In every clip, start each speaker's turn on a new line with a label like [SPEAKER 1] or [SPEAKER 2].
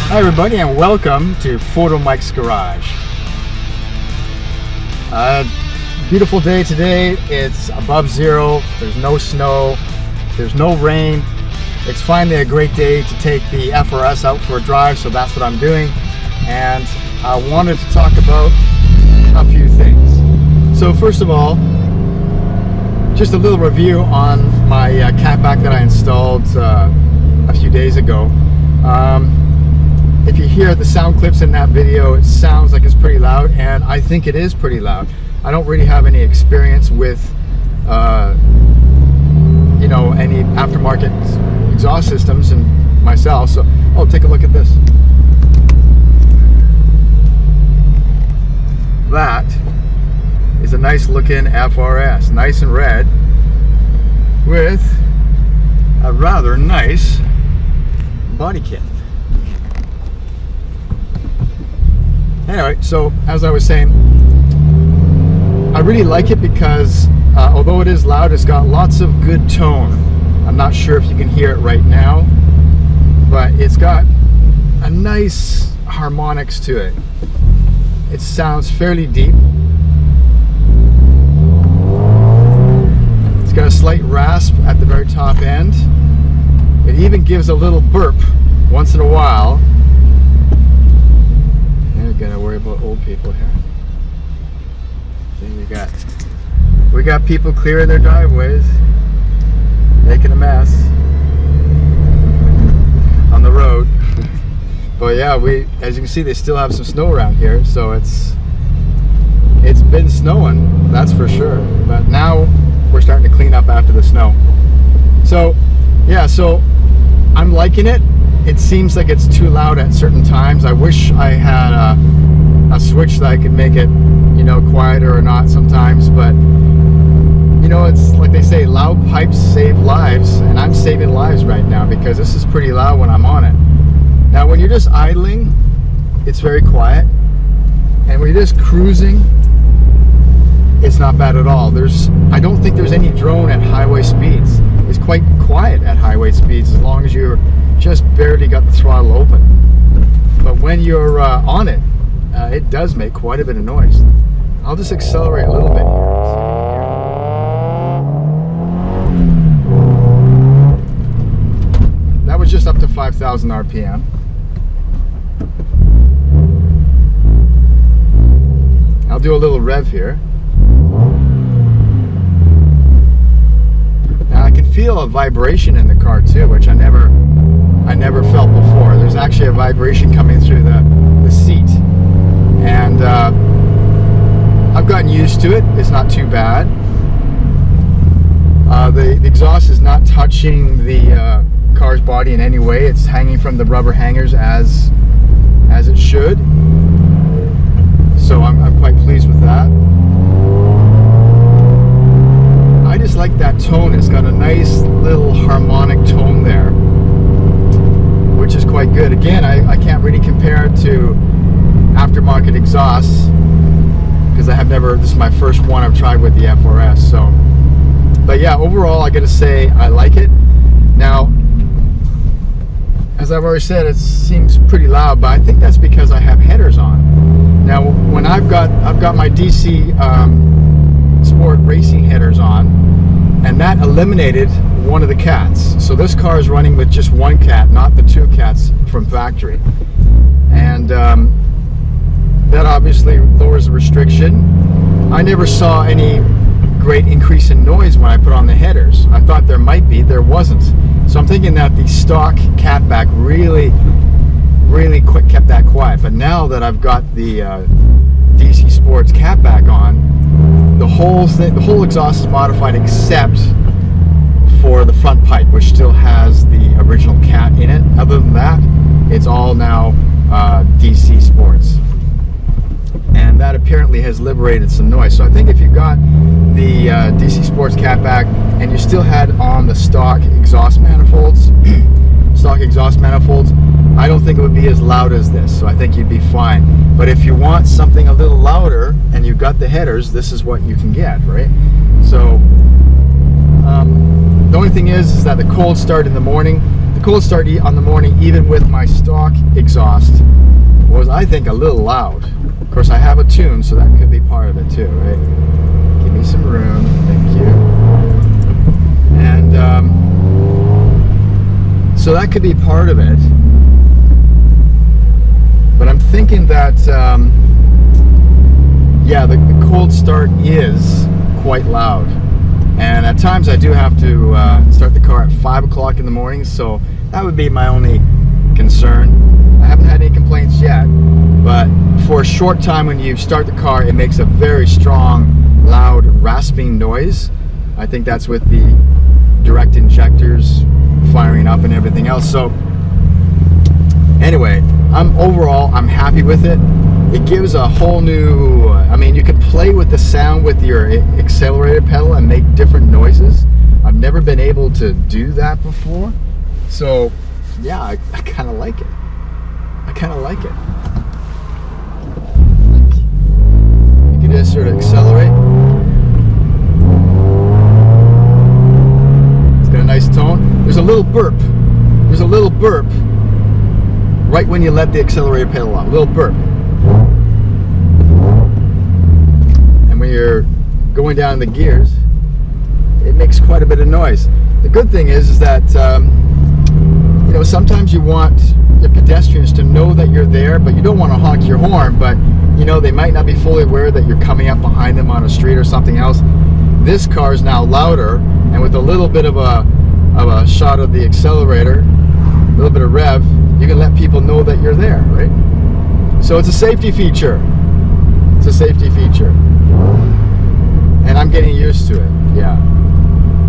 [SPEAKER 1] Hi everybody, and welcome to Photomikes Garage. Beautiful day today. It's above zero. There's no snow. There's no rain. It's finally a great day to take the FRS out for a drive, so that's what I'm doing. And I wanted to talk about a few things. So first of all, just a little review on my catback that I installed a few days ago. If you hear the sound clips in that video, it sounds like it's pretty loud, and I think it is pretty loud. I don't really have any experience with, you know, any aftermarket exhaust systems and myself. So, oh, take a look at this. That is a nice looking FRS, nice and red, with a rather nice body kit. Anyway, so as I was saying, I really like it because although it is loud, it's got lots of good tone. I'm not sure if you can hear it right now, but it's got a nice harmonics to it. It sounds fairly deep. It's got a slight rasp at the very top end. It even gives a little burp once in a while. Gotta worry about old people here. See, we got people clearing their driveways, making a mess on the road. But yeah, as you can see, they still have some snow around here, so it's been snowing, that's for sure. But now we're starting to clean up after the snow. So yeah, so I'm liking it. It seems like it's too loud at certain times. I wish I had a switch that I could make it, you know, quieter or not sometimes. But, you know, it's like they say, loud pipes save lives. And I'm saving lives right now because this is pretty loud when I'm on it. Now, when you're just idling, it's very quiet. And when you're just cruising, it's not bad at all. I don't think there's any drone at highway speeds. It's quite quiet at highway speeds as long as you're just barely got the throttle open. But when you're on it, it does make quite a bit of noise. I'll just accelerate a little bit here. That was just up to 5,000 RPM. I'll do a little rev here. Now I can feel a vibration in the car too, which I never felt before. There's actually a vibration coming through the seat, and I've gotten used to it. It's not too bad. The exhaust is not touching the car's body in any way. It's hanging from the rubber hangers as it should. So I'm quite pleased with that. I just like that tone. It's got a nice little harmonic tone there, which is quite good. Again, I can't really compare it to aftermarket exhausts because I have never, this is my first one I've tried with the FRS. So, but yeah, overall I gotta say I like it. Now, as I've already said, it seems pretty loud, but I think that's because I have headers on. Now, when I've got my DC Sport racing headers on, and that eliminated one of the cats. So this car is running with just one cat, not the two cats from factory. And that obviously lowers the restriction. I never saw any great increase in noise when I put on the headers. I thought there might be, there wasn't. So I'm thinking that the stock catback really kept that quiet. But now that I've got the DC Sports catback on, the whole exhaust is modified except for the front pipe, which still has the original cat in it. Other than that, it's all now DC Sports, and that apparently has liberated some noise. So I think if you got the DC Sports catback and you still had on the stock exhaust manifolds, I don't think it would be as loud as this, so I think you'd be fine. But if you want something a little louder and you've got the headers, this is what you can get, right? So the only thing is that the cold start in the morning, the cold start on the morning, even with my stock exhaust, was, I think, a little loud. Of course, I have a tune, so that could be part of it too, right? Give me some room, thank you. And so that could be part of it. But I'm thinking that, yeah, the cold start is quite loud. And at times I do have to start the car at 5 o'clock in the morning, so that would be my only concern. I haven't had any complaints yet, but for a short time when you start the car, it makes a very strong, loud, rasping noise. I think that's with the direct injectors firing up and everything else. So anyway, overall I'm happy with it. It gives a whole new, I mean, you can play with the sound with your accelerator pedal and make different noises. I've never been able to do that before. So yeah, I kind of like it. I kind of like it. You can just sort of accelerate. It's got a nice tone. There's a little burp. There's a little burp right when you let the accelerator pedal on. A little burp. And when you're going down the gears, it makes quite a bit of noise. The good thing is that you know, sometimes you want the pedestrians to know that you're there, but you don't want to honk your horn, but you know, they might not be fully aware that you're coming up behind them on a street or something else. This car is now louder, and with a little bit of a shot of the accelerator, a little bit of rev, you can let people know that you're there, right? So it's a safety feature. It's a safety feature. And I'm getting used to it, yeah.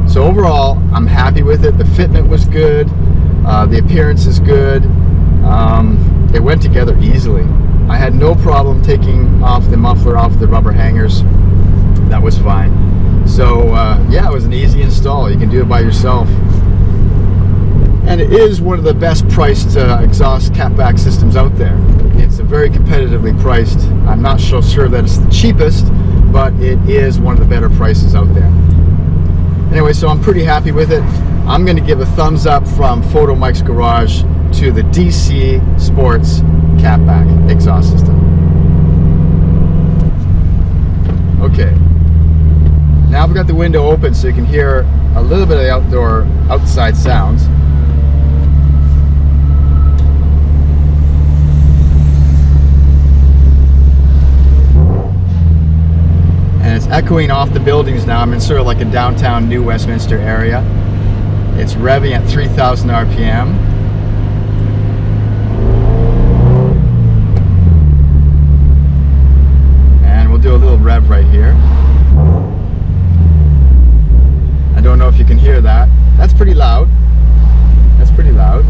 [SPEAKER 1] So overall, I'm happy with it. The fitment was good. The appearance is good. It went together easily. I had no problem taking off the muffler off the rubber hangers. That was fine. So yeah, it was an easy install. You can do it by yourself. And it is one of the best priced exhaust catback systems out there. It's very competitively priced. I'm not so sure that it's the cheapest, but it is one of the better prices out there. Anyway, so I'm pretty happy with it. I'm going to give a thumbs up from Photomikes Garage to the DC Sports catback exhaust system. Okay, now I've got the window open so you can hear a little bit of the outside sounds. And it's echoing off the buildings now. I'm in sort of like a downtown New Westminster area. It's revving at 3,000 RPM. And we'll do a little rev right here. I don't know if you can hear that. That's pretty loud. That's pretty loud.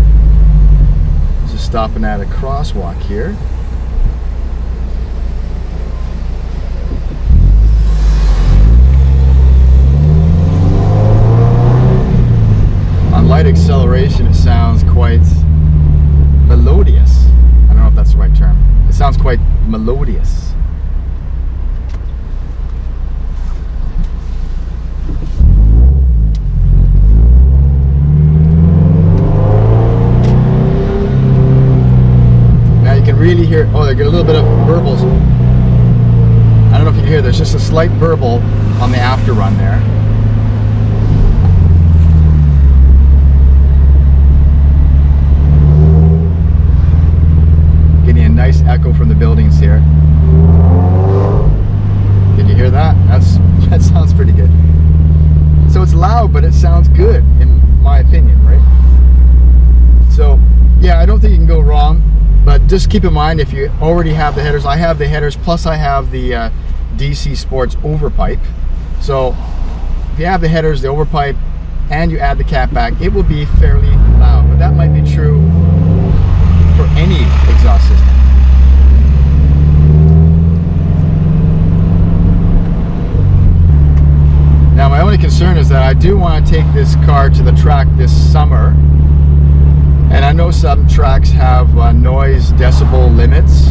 [SPEAKER 1] Just stopping at a crosswalk here. Light acceleration, it sounds quite melodious. I don't know if that's the right term. It sounds quite melodious. Now you can really hear, oh, they get a little bit of burbles. I don't know if you can hear, there's just a slight burble on the after run there. Nice echo from the buildings here. Can you hear that? That sounds pretty good. So it's loud, but it sounds good in my opinion, right? So yeah, I don't think you can go wrong, but just keep in mind if you already have the headers. I have the headers, plus I have the DC Sports overpipe. So if you have the headers, the overpipe, and you add the catback, it will be fairly loud, but that might be true for any exhaust system. Now my only concern is that I do want to take this car to the track this summer, and I know some tracks have noise decibel limits,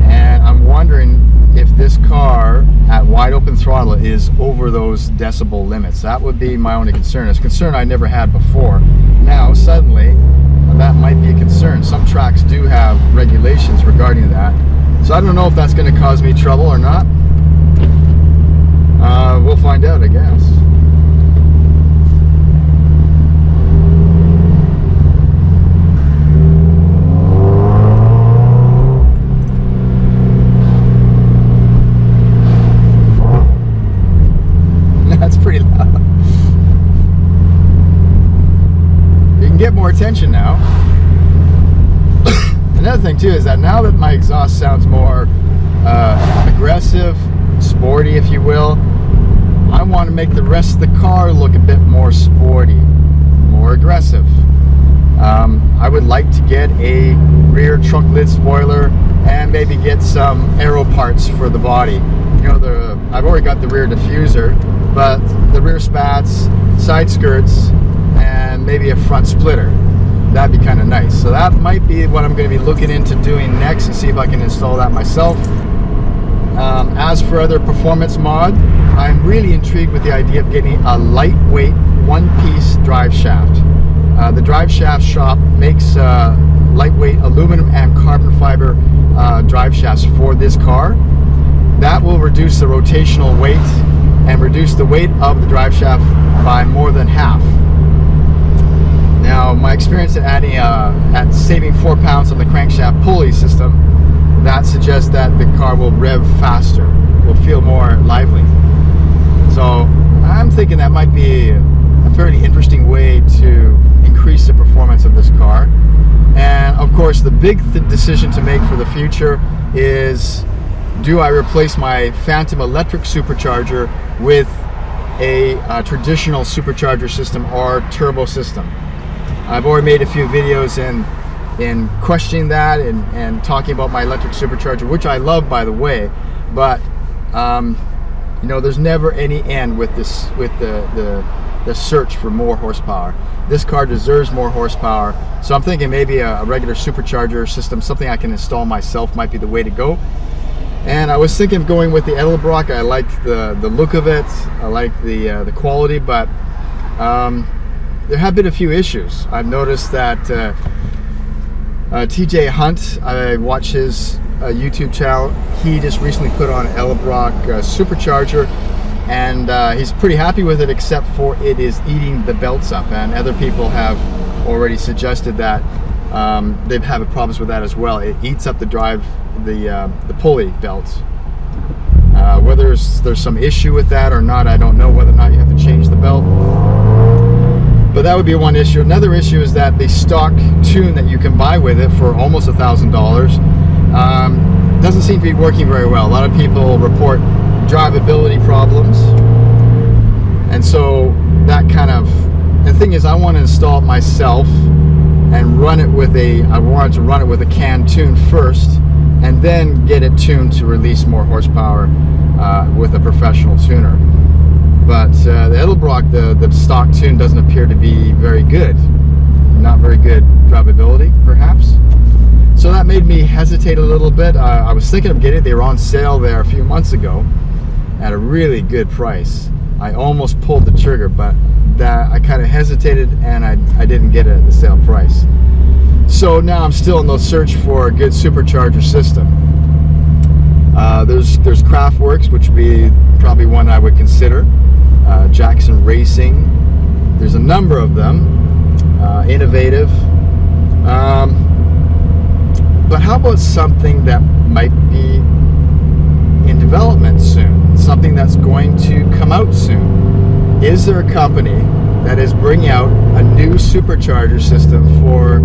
[SPEAKER 1] and I'm wondering if this car at wide open throttle is over those decibel limits. That would be my only concern. It's a concern I never had before. now suddenly that might be a concern. Some tracks do have regulations regarding that, so I don't know if that's going to cause me trouble or not. We'll find out, I guess. That's pretty loud. You can get more attention now. Another thing too is that now that my exhaust sounds more aggressive, sporty, if you will, I want to make the rest of the car look a bit more sporty, more aggressive. I would like to get a rear trunk lid spoiler and maybe get some aero parts for the body. You know, I've already got the rear diffuser, but the rear spats, side skirts, and maybe a front splitter. That'd be kind of nice. So that might be what I'm going to be looking into doing next, and see if I can install that myself. As for other performance mod, I'm really intrigued with the idea of getting a lightweight one-piece drive shaft. The drive shaft shop makes lightweight aluminum and carbon fiber drive shafts for this car. That will reduce the rotational weight and reduce the weight of the drive shaft by more than half. Now, my experience at saving 4 pounds on the crankshaft pulley system, that suggests that the car will rev faster, will feel more lively. So I'm thinking that might be a fairly interesting way to increase the performance of this car. And of course, the big decision to make for the future is, do I replace my Phantom electric supercharger with a traditional supercharger system or turbo system? I've already made a few videos in questioning that and talking about my electric supercharger, which I love, by the way, but you know, there's never any end with this, with the search for more horsepower. This car deserves more horsepower, so I'm thinking maybe a regular supercharger system, something I can install myself, might be the way to go. And I was thinking of going with the Edelbrock. I like the look of it, I like the quality, but there have been a few issues. I've noticed that TJ Hunt, I watch his YouTube channel, he just recently put on an Edelbrock supercharger, and he's pretty happy with it, except for it is eating the belts up, and other people have already suggested that they've had problems with that as well. It eats up the the pulley belts. Whether there's some issue with that or not, I don't know. Whether or not you have to change the belt, but that would be one issue. Another issue is that the stock tune that you can buy with it for almost $1,000 doesn't seem to be working very well. A lot of people report drivability problems, and so that kind of, the thing is, I want to install it myself and run it with I wanted to run it with a CAN tune first, and then get it tuned to release more horsepower with a professional tuner. But the Edelbrock, the stock tune doesn't appear to be very good. Not very good drivability, perhaps. So that made me hesitate a little bit. I was thinking of getting it. They were on sale there a few months ago at a really good price. I almost pulled the trigger, but I kind of hesitated, and I didn't get it at the sale price. So now I'm still in the search for a good supercharger system. There's Craftworks, which would be probably one I would consider. Jackson Racing. There's a number of them. Innovative. But how about something that might be in development soon? Something that's going to come out soon. Is there a company that is bringing out a new supercharger system for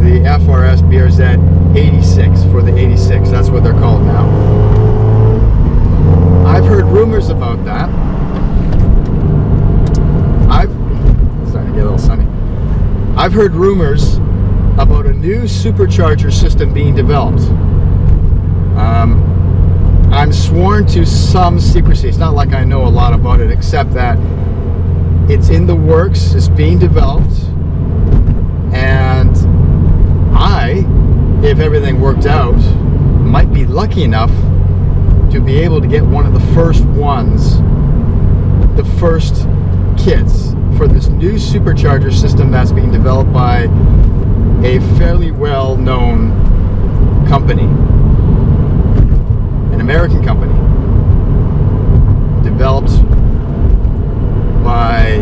[SPEAKER 1] the FRS BRZ 86, for the 86? That's what they're called now. I've heard rumors about that. It's starting to get a little sunny. I've heard rumors about a new supercharger system being developed. I'm sworn to some secrecy. It's not like I know a lot about it, except that it's in the works, it's being developed, and I, if everything worked out, might be lucky enough to be able to get one of the first ones, the first kits for this new supercharger system that's being developed by a fairly well-known company, an American company, developed by,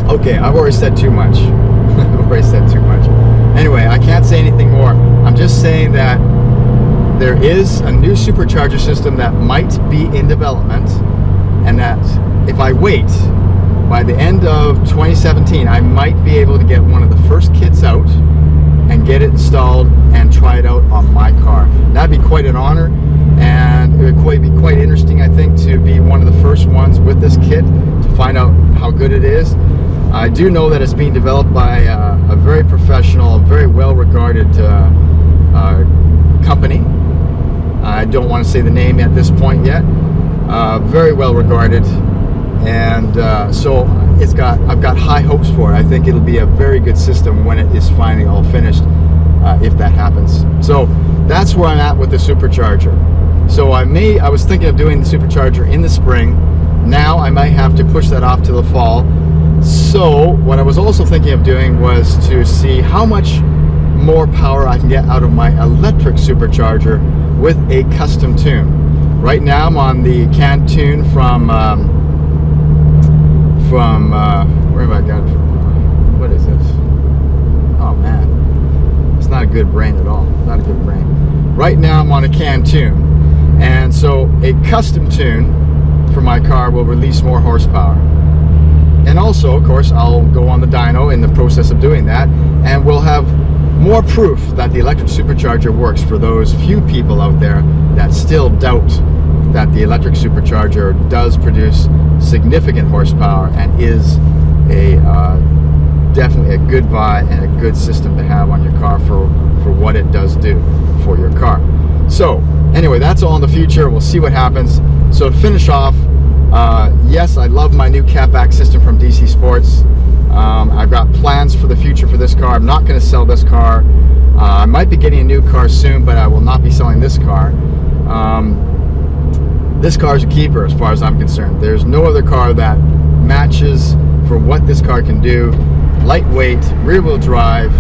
[SPEAKER 1] okay, I've already said too much. I've already said too much. Anyway, I can't say anything more. I'm just saying that there is a new supercharger system that might be in development, and that if I wait, by the end of 2017, I might be able to get one of the first kits out and get it installed and try it out on my car. That'd be quite an honor, and it would be quite interesting, I think, to be one of the first ones with this kit to find out how good it is. I do know that it's being developed by a very professional, very well-regarded company. I don't want to say the name at this point yet. Very well-regarded, and so I've got high hopes for it. I think it'll be a very good system when it is finally all finished, if that happens. So that's where I'm at with the supercharger. So I was thinking of doing the supercharger in the spring. Now I might have to push that off to the fall. So what I was also thinking of doing was to see how much more power I can get out of my electric supercharger with a custom tune. Right now I'm on the canned tune from where have I got it from? What is it? Oh man, it's not a good brain at all. Not a good brain. Right now I'm on a canned tune, and so a custom tune for my car will release more horsepower. And also, of course, I'll go on the dyno in the process of doing that, and we'll have more proof that the electric supercharger works for those few people out there that still doubt that the electric supercharger does produce significant horsepower and is definitely a good buy and a good system to have on your car for what it does do for your car. So anyway, that's all in the future. We'll see what happens. So to finish off, yes, I love my new catback system from DC Sports. I've got plans for the future for this car. I'm not going to sell this car. I might be getting a new car soon, but I will not be selling this car. This car is a keeper as far as I'm concerned. There's no other car that matches for what this car can do. Lightweight, rear-wheel drive,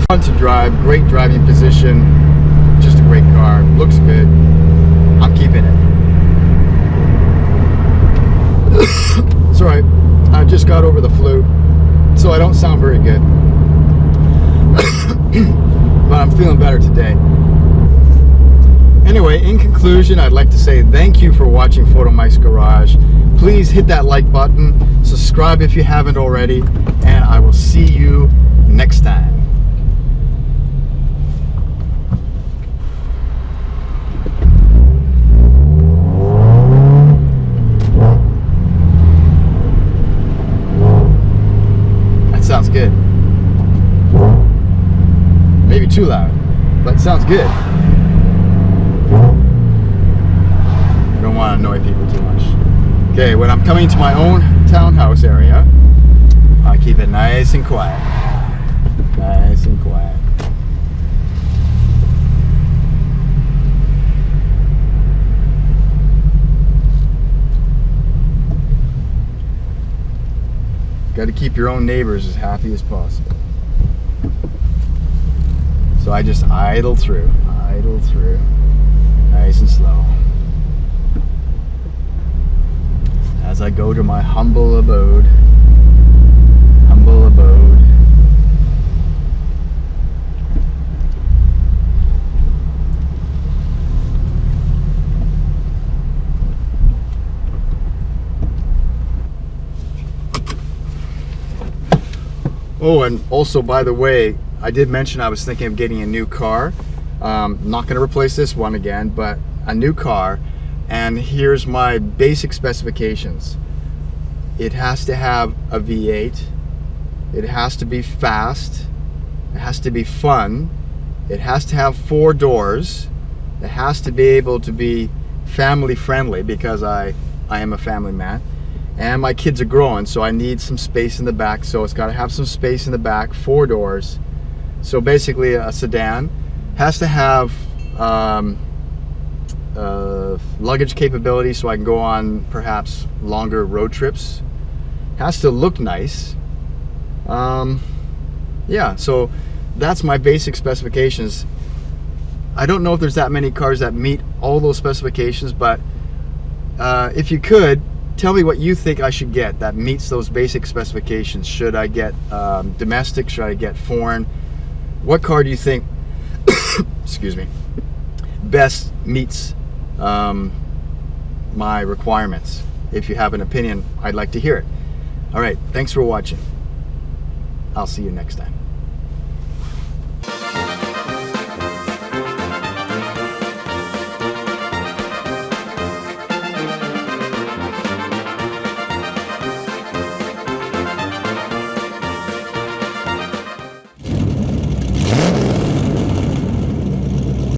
[SPEAKER 1] front to drive, great driving position, just a great car, looks good. I'm keeping it. It's alright, I just got over the flu, so I don't sound very good. But I'm feeling better today. Anyway, in conclusion, I'd like to say thank you for watching Photomikes Garage. Please hit that like button, subscribe if you haven't already, and I will see you next time. That sounds good. Maybe too loud, but it sounds good. I don't want to annoy people too much. Okay, when I'm coming to my own townhouse area, I keep it nice and quiet. Nice and quiet. Got to keep your own neighbors as happy as possible. So I just idle through, nice and slow, as I go to my humble abode. Oh, and also, by the way, I did mention I was thinking of getting a new car. Not going to replace this one again, but a new car. And here's my basic specifications. It has to have a V8. It has to be fast. It has to be fun. It has to have 4 doors. It has to be able to be family friendly, because I am a family man. And my kids are growing, so I need some space in the back. So it's got to have some space in the back, 4 doors. So basically a sedan. Has to have luggage capability so I can go on perhaps longer road trips. Has to look nice. Yeah, so that's my basic specifications. I don't know if there's that many cars that meet all those specifications, but if you could, tell me what you think I should get that meets those basic specifications. Should I get domestic? Should I get foreign? What car do you think, excuse me, best meets my requirements? If you have an opinion, I'd like to hear it. All right, thanks for watching. I'll see you next time.